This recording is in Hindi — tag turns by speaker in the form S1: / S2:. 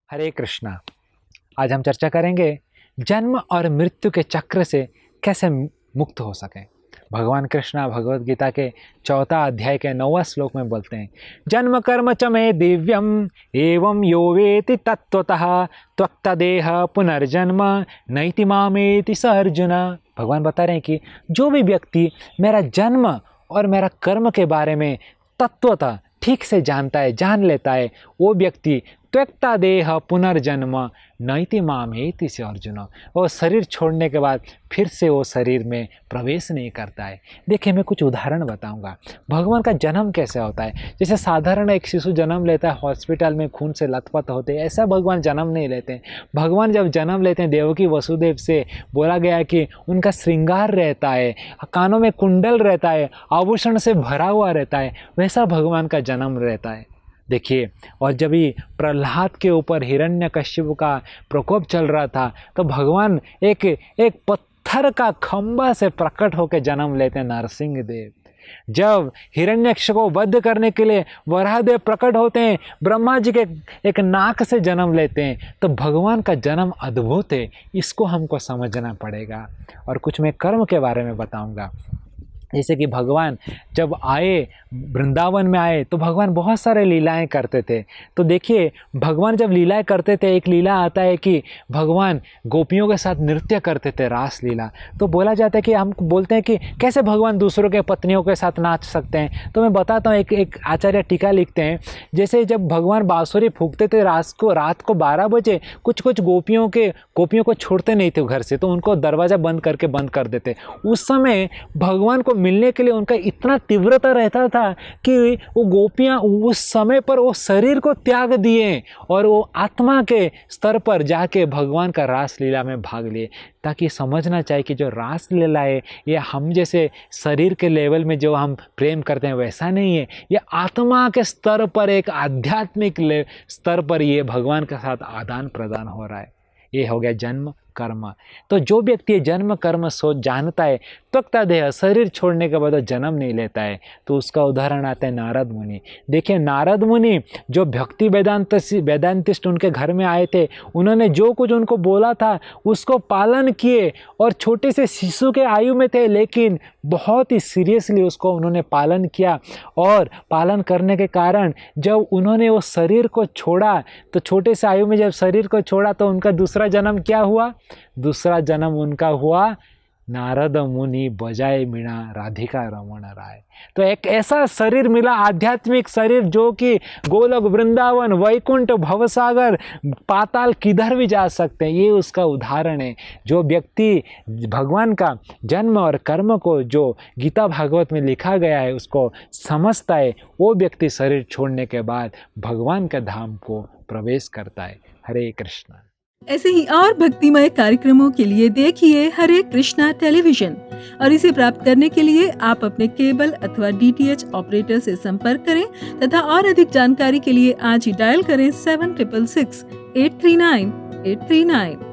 S1: हरे कृष्णा। आज हम चर्चा करेंगे जन्म और मृत्यु के चक्र से कैसे मुक्त हो सकें। भगवान कृष्णा भगवद गीता के 4 अध्याय के 9वां श्लोक में बोलते हैं, जन्म कर्म च मे दिव्यम एवं यो वेति तत्वतः त्वक्तदेह पुनर्जन्म नैति मामेति स अर्जुन। भगवान बता रहे हैं कि जो भी व्यक्ति मेरा जन्म और मेरा कर्म के बारे में तत्वतः ठीक से जानता है, जान लेता है, वो व्यक्ति त्यक्ता देह पुनर्जन्म नैति मामेति से अर्जुन। वो शरीर छोड़ने के बाद फिर से वो शरीर में प्रवेश नहीं करता है। देखिए, मैं कुछ उदाहरण बताऊंगा। भगवान का जन्म कैसे होता है। जैसे साधारण एक शिशु जन्म लेता है, हॉस्पिटल में खून से लथपथ होते हैं, ऐसा भगवान जन्म नहीं लेते हैं। भगवान जब जन्म लेते हैं, देवकी वसुदेव से बोला गया कि उनका श्रृंगार रहता है, कानों में कुंडल रहता है, आभूषण से भरा हुआ रहता है, वैसा भगवान का जन्म रहता है। देखिए, और जब भी प्रहलाद के ऊपर हिरण्यकश्यप का प्रकोप चल रहा था, तो भगवान एक पत्थर का खंभा से प्रकट होकर जन्म लेते हैं, नरसिंह देव। जब हिरण्यकश्यप को वध करने के लिए वराहदेव प्रकट होते हैं, ब्रह्मा जी के एक नाक से जन्म लेते हैं। तो भगवान का जन्म अद्भुत है, इसको हमको समझना पड़ेगा। और कुछ मैं कर्म के बारे में बताऊंगा। जैसे कि भगवान जब आए, वृंदावन में आए, तो भगवान बहुत सारे लीलाएं करते थे। तो देखिए, भगवान जब लीलाएं करते थे, एक लीला आता है कि भगवान गोपियों के साथ नृत्य करते थे, रास लीला। तो बोला जाता है कि हम बोलते हैं कि कैसे भगवान दूसरों के पत्नियों के साथ नाच सकते हैं। तो मैं बताता हूँ, एक आचार्य टीका लिखते हैं, जैसे जब भगवान बांसुरी फूंकते थे रात को 12 बजे, कुछ गोपियों को छोड़ते नहीं थे घर से, तो उनको दरवाज़ा बंद कर देते। उस समय भगवान को मिलने के लिए उनका इतना तीव्रता रहता था कि वो गोपियां उस समय पर वो शरीर को त्याग दिए और वो आत्मा के स्तर पर जाके भगवान का रास लीला में भाग लिए। ताकि समझना चाहिए कि जो रास लीला है, ये हम जैसे शरीर के लेवल में जो हम प्रेम करते हैं वैसा नहीं है। ये आत्मा के स्तर पर, एक आध्यात्मिक स्तर पर ये भगवान के साथ आदान प्रदान हो रहा है। ये हो गया जन्म कर्म। तो जो व्यक्ति जन्म कर्म सोच जानता है, त्यक्ता देह, शरीर छोड़ने के बाद जन्म नहीं लेता है, तो उसका उदाहरण आता है नारद मुनि। देखिए, नारद मुनि जो भक्ति वेदांतिस्ट उनके घर में आए थे, उन्होंने जो कुछ उनको बोला था उसको पालन किए, और छोटे से शिशु के आयु में थे, लेकिन बहुत ही सीरियसली उसको उन्होंने पालन किया। और पालन करने के कारण जब उन्होंने वो शरीर को छोड़ा, तो छोटे से आयु में जब शरीर को छोड़ा, तो उनका दूसरा जन्म क्या हुआ? दूसरा जन्म उनका हुआ नारद मुनि बजाए मीणा राधिका रमण राय। तो एक ऐसा शरीर मिला, आध्यात्मिक शरीर, जो कि गोलोक, वृंदावन, वैकुंठ, भवसागर, पाताल किधर भी जा सकते हैं। ये उसका उदाहरण है। जो व्यक्ति भगवान का जन्म और कर्म को जो गीता भागवत में लिखा गया है उसको समझता है, वो व्यक्ति शरीर छोड़ने के बाद भगवान के धाम को प्रवेश करता है। हरे कृष्णा।
S2: ऐसे ही और भक्तिमय कार्यक्रमों के लिए देखिए हरे कृष्णा टेलीविजन, और इसे प्राप्त करने के लिए आप अपने केबल अथवा DTH ऑपरेटर से संपर्क करें तथा और अधिक जानकारी के लिए आज ही डायल करें 7666 839 839।